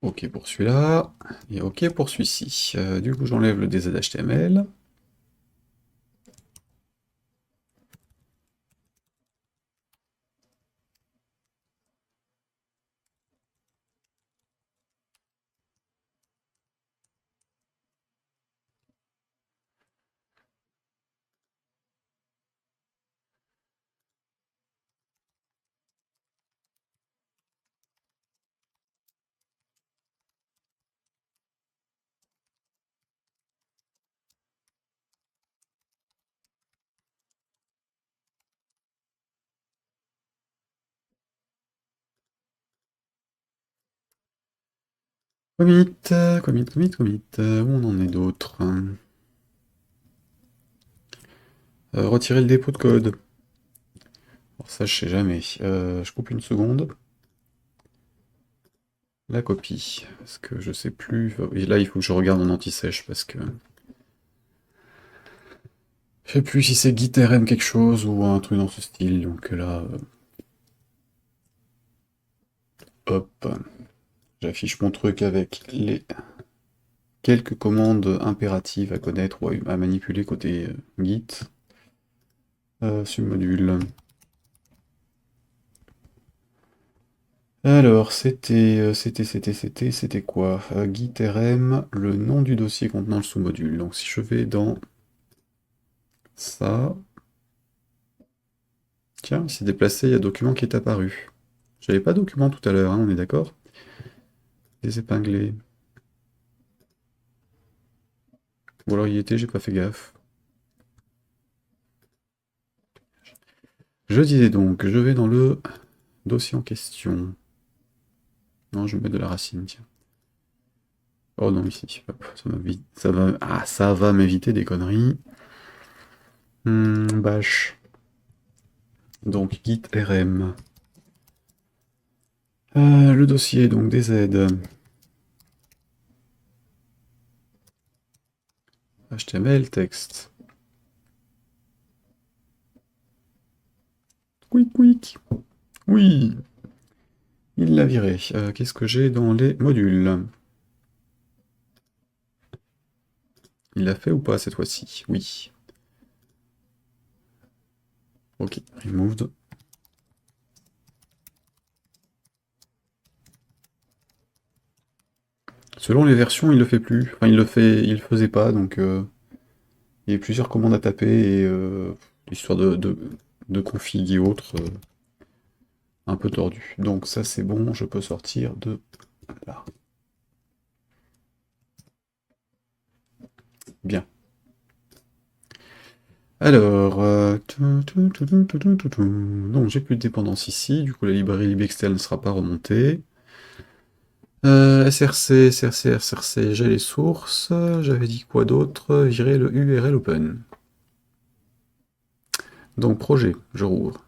Ok pour celui-là, et ok pour celui-ci. Du coup, j'enlève le DZ-HTML. Commit, commit. Où on en est d'autres? Retirer le dépôt de code. Alors ça, je sais jamais. Je coupe une seconde. La copie. Parce que je sais plus. Et là, il faut que je regarde mon anti-sèche parce que. Je sais plus si c'est git rm quelque chose ou un truc dans ce style. Donc là, hop. J'affiche mon truc avec les quelques commandes impératives à connaître ou à manipuler côté git. Submodule. Alors, c'était quoi? Git rm, le nom du dossier contenant le sous-module. Donc si je vais dans ça, tiens, il s'est déplacé, il y a document qui est apparu. J'avais pas document tout à l'heure, hein, on est d'accord? Les épinglés. Ou alors il y était, j'ai pas fait gaffe. Je disais donc, je vais dans le dossier en question. Non, je vais mettre de la racine, tiens. Oh non, ici. Hop, ça va m'éviter des conneries. Bash. Donc git rm. Le dossier, donc des aides. HTML, texte. Quick, quick. Oui, il l'a viré. Qu'est-ce que j'ai dans les modules? Il l'a fait ou pas cette fois-ci? Oui. Ok, removed. Selon les versions, il le fait plus. Enfin, il le faisait pas, donc il y a plusieurs commandes à taper et l'histoire de config et autres, un peu tordu. Donc ça c'est bon, je peux sortir de là. Bien. Alors, donc j'ai plus de dépendance ici, du coup la librairie libextel ne sera pas remontée. SRC, j'ai les sources. J'avais dit quoi d'autre? Virer le URL open. Donc projet, je rouvre.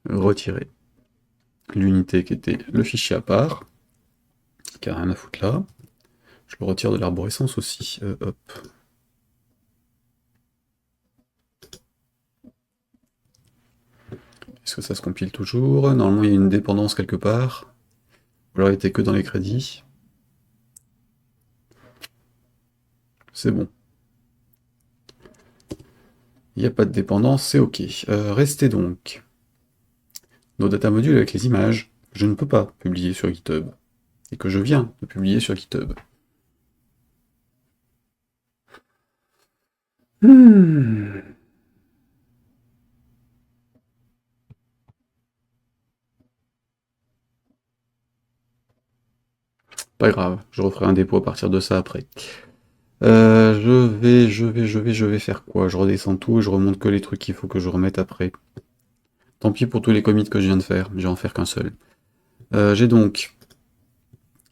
Retirer l'unité qui était le fichier à part, qui a rien à foutre là. Je le retire de l'arborescence aussi. Hop. Est-ce que ça se compile toujours? Normalement, il y a une dépendance quelque part. Ou alors il était que dans les crédits. C'est bon. Il n'y a pas de dépendance, c'est OK. Restez donc nos data modules avec les images. Je ne peux pas publier sur GitHub. Et que je viens de publier sur GitHub. Hmm. Pas grave, je referai un dépôt à partir de ça après. Je vais faire quoi? Je redescends tout et je remonte que les trucs qu'il faut que je remette après. Tant pis pour tous les commits que je viens de faire, je vais en faire qu'un seul. J'ai donc...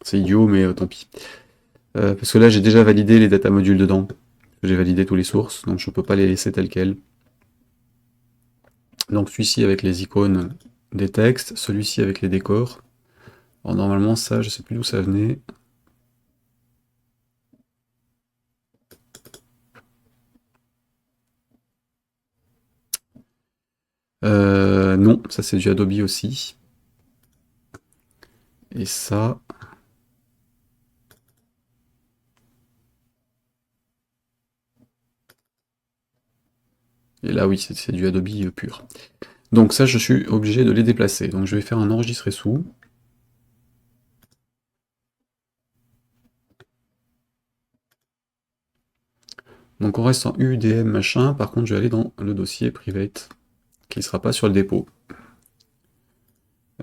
C'est idiot, mais tant pis. Parce que là, j'ai déjà validé les data modules dedans. J'ai validé tous les sources, donc je peux pas les laisser tels quels. Donc celui-ci avec les icônes des textes, celui-ci avec les décors. Alors normalement, ça, je sais plus d'où ça venait. Non, ça c'est du Adobe aussi. Et ça... Et là, oui, c'est du Adobe pur. Donc ça, je suis obligé de les déplacer. Donc je vais faire un enregistrer sous. Donc on reste en UDM machin, par contre je vais aller dans le dossier private, qui ne sera pas sur le dépôt.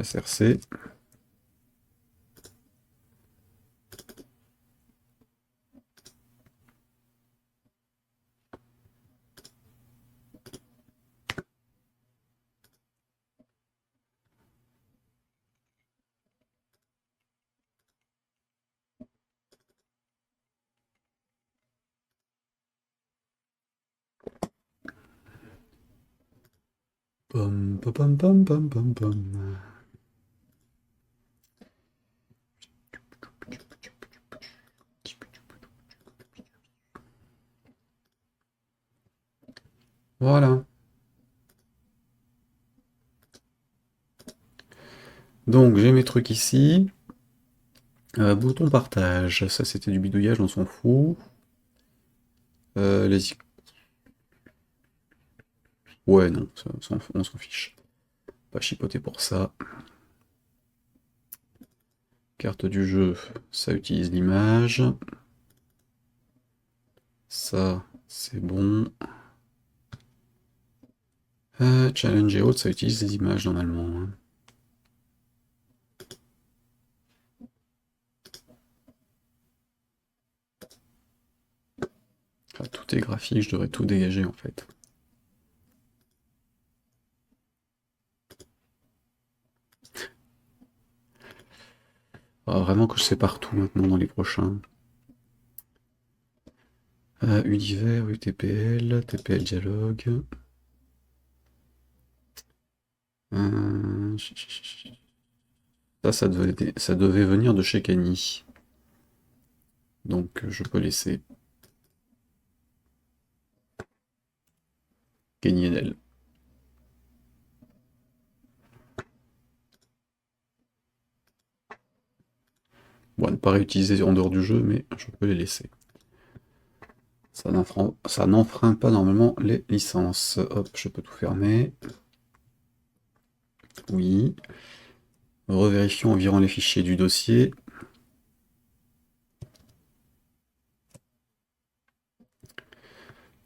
SRC. Pom, pom, pom, pom, pom, pom, pom. Voilà. Donc j'ai mes trucs ici. Bouton partage, ça c'était du bidouillage, on s'en fout. Les... Ouais, non, on s'en fiche. Pas chipoter pour ça. Carte du jeu, ça utilise l'image. Ça, c'est bon. Challenge et autres, ça utilise les images normalement, hein. Ah, tout est graphique, je devrais tout dégager en fait. Ah, vraiment que je sépare tout maintenant dans les prochains. Univers, UTPL, TPL dialogue. Ça devait venir de chez Kenny. Donc je peux laisser Kenny NL. Bon, à ne pas réutiliser en dehors du jeu, mais je peux les laisser. Ça n'enfreint pas normalement les licences. Hop, je peux tout fermer. Oui. Revérifions environ les fichiers du dossier.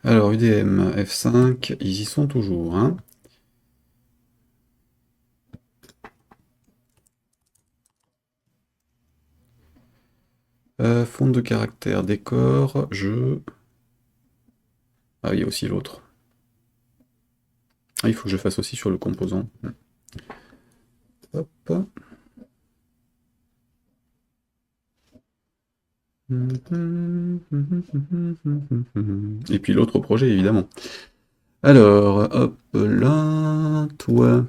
Alors, UDM, F5, ils y sont toujours, hein. Fond de caractère, décor, jeu. Ah, il y a aussi l'autre. Ah, il faut que je fasse aussi sur le composant. Hop. Et puis l'autre projet, évidemment. Alors, hop là, toi.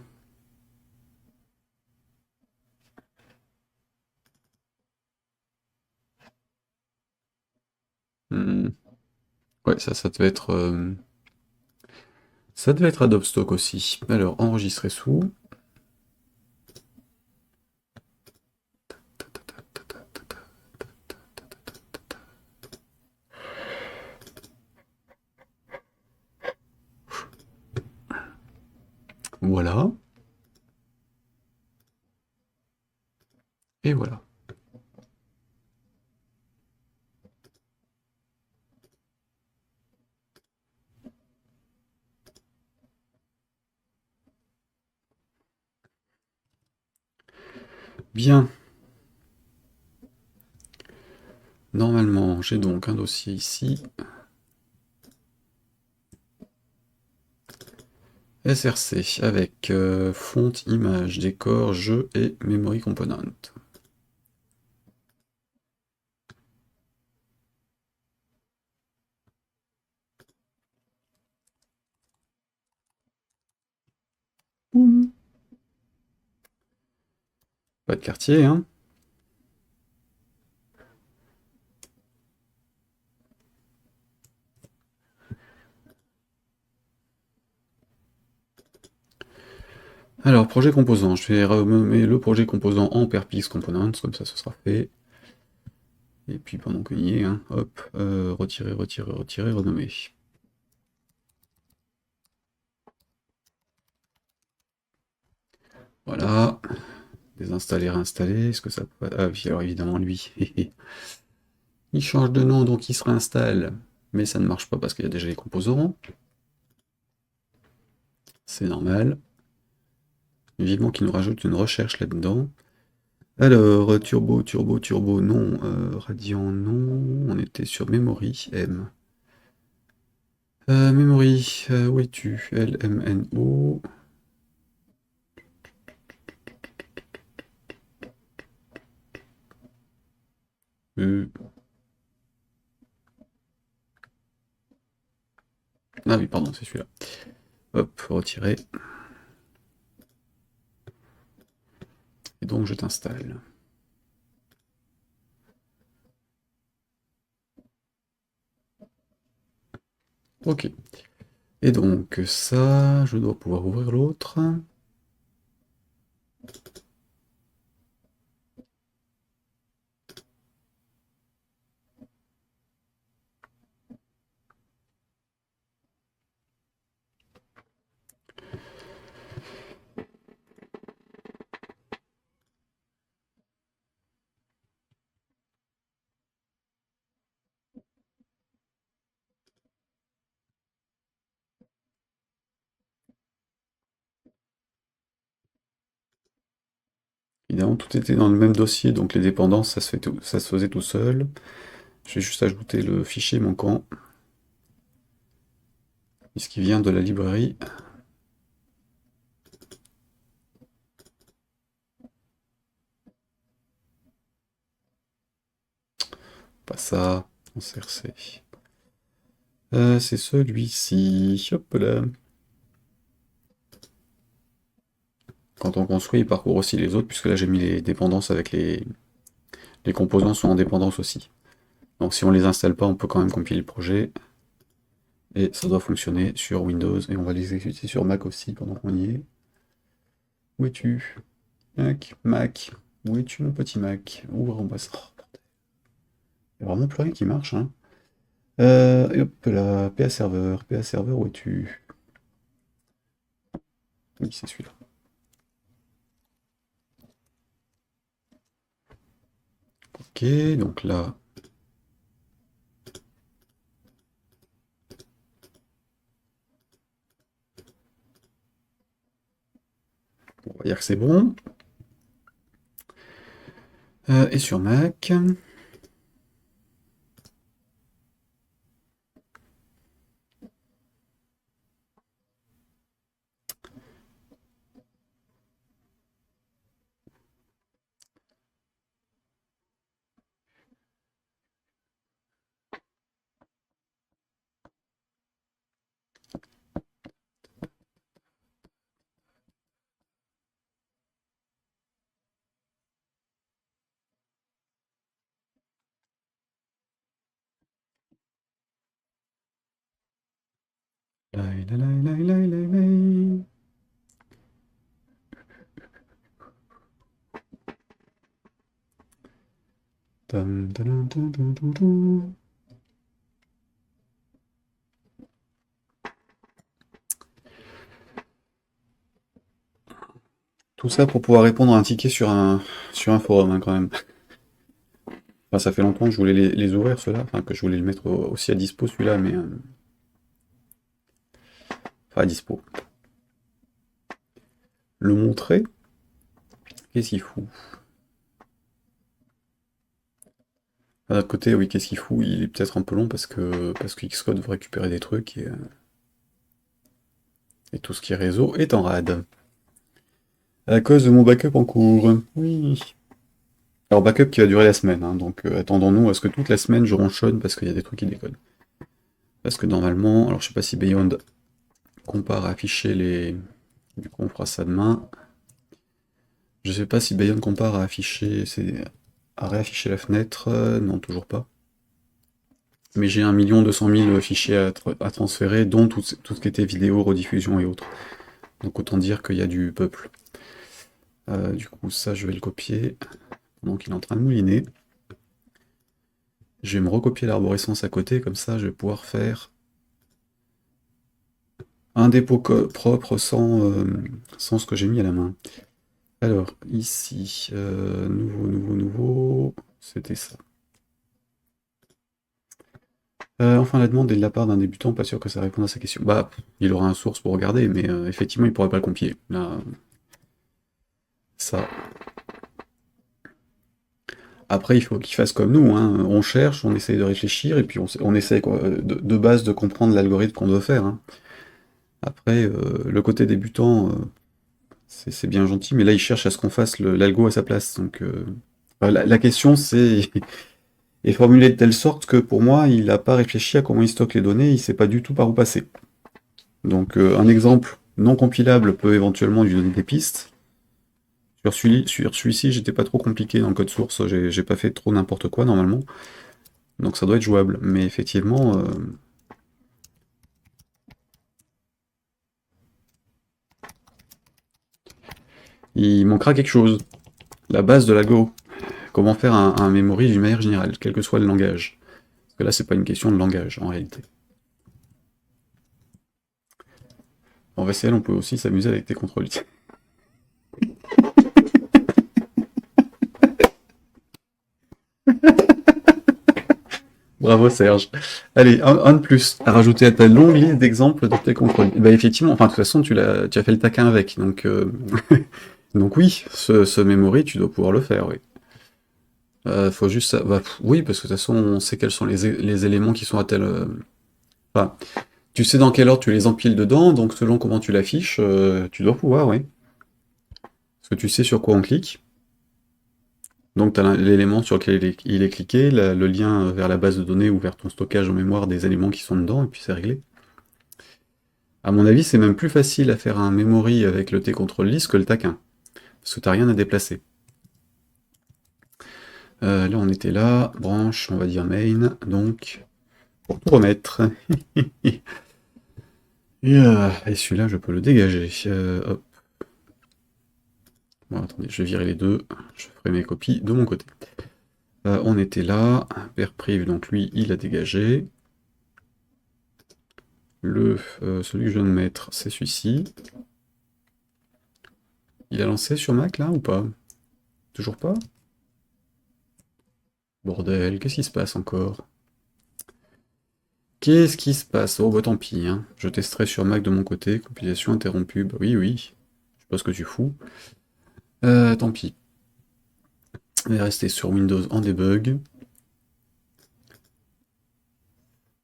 Hmm. Ouais, ça devait être... ça devait être Adobe Stock aussi. Alors, enregistrer sous. Voilà. Et voilà. Bien. Normalement, j'ai donc un dossier ici. SRC avec font, image, décor, jeu et memory component. Boum. Pas de quartier, hein. Alors, projet composant, je vais renommer le projet composant en perpix components, comme ça ce sera fait. Et puis pendant qu'on y est, hein, hop, retirer, retirer, retirer, renommer. Voilà. Désinstaller, réinstaller, est-ce que ça peut... Ah oui, alors évidemment lui. Il change de nom, donc il se réinstalle. Mais ça ne marche pas parce qu'il y a déjà les composants. C'est normal. Vivement qu'il nous rajoute une recherche là-dedans. Alors, turbo, turbo, turbo, non. Radiant, non. On était sur memory, M. Memory, où es-tu? LMNO. Euh, Ah oui, pardon, c'est celui-là. Hop, retirer. Et donc je t'installe. Ok. Et donc ça, je dois pouvoir ouvrir l'autre. Évidemment, tout était dans le même dossier, donc les dépendances, ça se faisait tout seul. Je vais juste ajouter le fichier manquant, puisqu'il vient de la librairie. Pas ça, en CRC. C'est celui-ci. Hop là. Quand on construit, il parcourt aussi les autres, puisque là j'ai mis les dépendances avec les composants sont en dépendance aussi. Donc si on les installe pas, on peut quand même compiler le projet. Et ça doit fonctionner sur Windows, et on va les exécuter sur Mac aussi pendant qu'on y est. Où es-tu? Mac, Mac. Où es-tu mon petit Mac? Ouvre en bas. Oh, il n'y a vraiment plus rien qui marche, hein. Et hop là, PA serveur, où es-tu? Oui, c'est celui-là. Ok, donc là, on va dire que c'est bon. Et sur Mac, lai, lai, lai, lai, lai, lai, lai. Dun, dun, dun, dun, dun, dun. Tout ça pour pouvoir répondre à un ticket sur un forum, hein, quand même. Enfin, ça fait longtemps que je voulais les ouvrir, ceux-là, enfin, que je voulais le mettre aussi à dispo, celui-là, mais... enfin, à dispo. Le montrer? Qu'est-ce qu'il fout? D'un autre côté, oui, qu'est-ce qu'il fout? Il est peut-être un peu long parce que Xcode veut récupérer des trucs et tout ce qui est réseau est en rade. À cause de mon backup en cours. Oui. Alors backup qui va durer la semaine, hein, donc attendons-nous à ce que toute la semaine je ronchonne parce qu'il y a des trucs qui déconnent. Parce que normalement, alors je sais pas si Beyond compare à afficher les... Du coup on fera ça demain. Je sais pas si Beyond compare à afficher... à réafficher la fenêtre, non toujours pas. Mais j'ai 1 200 000 fichiers à transférer, dont tout ce qui était vidéo, rediffusion et autres. Donc autant dire qu'il y a du peuple. Du coup ça je vais le copier, pendant qu'il est en train de mouliner. Je vais me recopier l'arborescence à côté, comme ça je vais pouvoir faire un dépôt propre sans ce que j'ai mis à la main. Alors, ici, nouveau, c'était ça. Enfin, la demande est de la part d'un débutant, pas sûr que ça réponde à sa question. Bah, il aura un source pour regarder, mais effectivement, il pourra pas le compiler. Là, ça. Après, il faut qu'il fasse comme nous, hein. On cherche, on essaye de réfléchir, et puis on essaie quoi, de base de comprendre l'algorithme qu'on doit faire, hein. Après, le côté débutant, c'est bien gentil, mais là, il cherche à ce qu'on fasse l'algo à sa place. Donc, la question, c'est est formulée de telle sorte que, pour moi, il n'a pas réfléchi à comment il stocke les données, il sait pas du tout par où passer. Donc, un exemple non compilable peut éventuellement lui donner des pistes. Sur celui-ci, j'étais pas trop compliqué dans le code source, j'ai pas fait trop n'importe quoi, normalement. Donc ça doit être jouable. Mais effectivement, il manquera quelque chose. La base de la Go. Comment faire un memory d'une manière générale, quel que soit le langage. Parce que là, c'est pas une question de langage, en réalité. En VCL, on peut aussi s'amuser avec tes contrôles. Bravo Serge. Allez, un de plus à rajouter à ta longue liste d'exemples de tes contrôles. Bah effectivement, enfin de toute façon, tu as fait le taquin avec, donc donc oui, ce memory, tu dois pouvoir le faire, oui. Faut juste bah, oui, parce que de toute façon, on sait quels sont les éléments qui sont à tel. Enfin, tu sais dans quel ordre tu les empiles dedans, donc selon comment tu l'affiches, tu dois pouvoir, oui. Parce que tu sais sur quoi on clique. Donc tu as l'élément sur lequel il est cliqué, le lien vers la base de données ou vers ton stockage en mémoire des éléments qui sont dedans, et puis c'est réglé. À mon avis, c'est même plus facile à faire un memory avec le T-control list que le taquin, parce que t'as rien à déplacer. Là, on était là, branche, on va dire main, donc, pour tout remettre. Et celui-là, je peux le dégager. Hop. Bon, attendez, je vais virer les deux, je ferai mes copies de mon côté. On était là, perpriv, donc lui, il a dégagé. Celui que je viens de mettre, c'est celui-ci. Il a lancé sur Mac, là, ou pas? Toujours pas? Bordel, qu'est-ce qui se passe encore? Qu'est-ce qui se passe? Oh bah tant pis, hein. Je testerai sur Mac de mon côté, compilation interrompue. Bah oui, oui, je sais pas ce que tu fous. Tant pis. On va rester sur Windows en debug.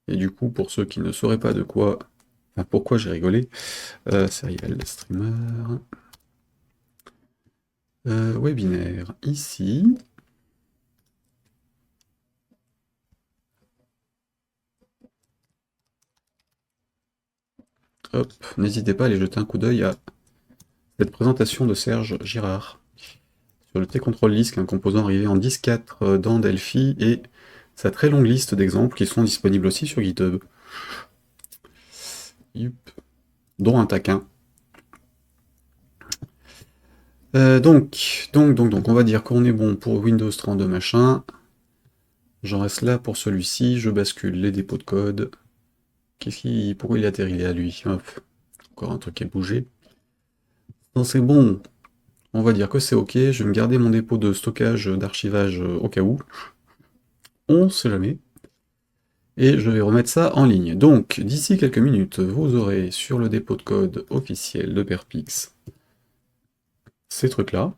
Et du coup, pour ceux qui ne sauraient pas de quoi... Enfin, pourquoi j'ai rigolé, serial streamer... webinaire, ici... Hop, n'hésitez pas à aller jeter un coup d'œil à cette présentation de Serge Girard sur le T-Control List, qui est un composant arrivé en 10.4 dans Delphi, et sa très longue liste d'exemples qui sont disponibles aussi sur GitHub. Yup. Dont un taquin. Donc, on va dire qu'on est bon pour Windows 32 machin. J'en reste là pour celui-ci, je bascule les dépôts de code. Pourquoi il atterrit là, lui? Hop. Encore un truc qui a bougé. Non, c'est bon. On va dire que c'est ok, je vais me garder mon dépôt de stockage, d'archivage au cas où. On sait jamais. Et je vais remettre ça en ligne. Donc, d'ici quelques minutes, vous aurez sur le dépôt de code officiel de Perpix ces trucs-là.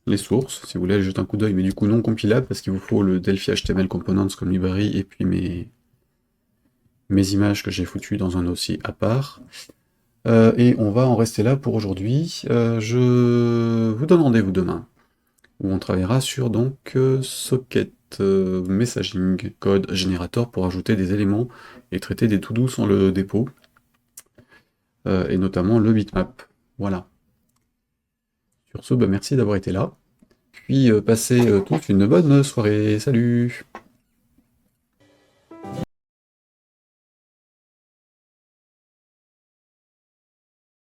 les sources, si vous voulez aller jeter un coup d'œil, mais du coup non compilable, parce qu'il vous faut le Delphi HTML Components comme librairie, et puis mes images que j'ai foutues dans un dossier à part. Et on va en rester là pour aujourd'hui. Je vous donne rendez-vous demain, où on travaillera sur donc Socket Messaging Code Generator pour ajouter des éléments et traiter des to-do sans le dépôt, et notamment le bitmap. Voilà. Sur ce, bah, merci d'avoir été là. Puis passez tous une bonne soirée. Salut!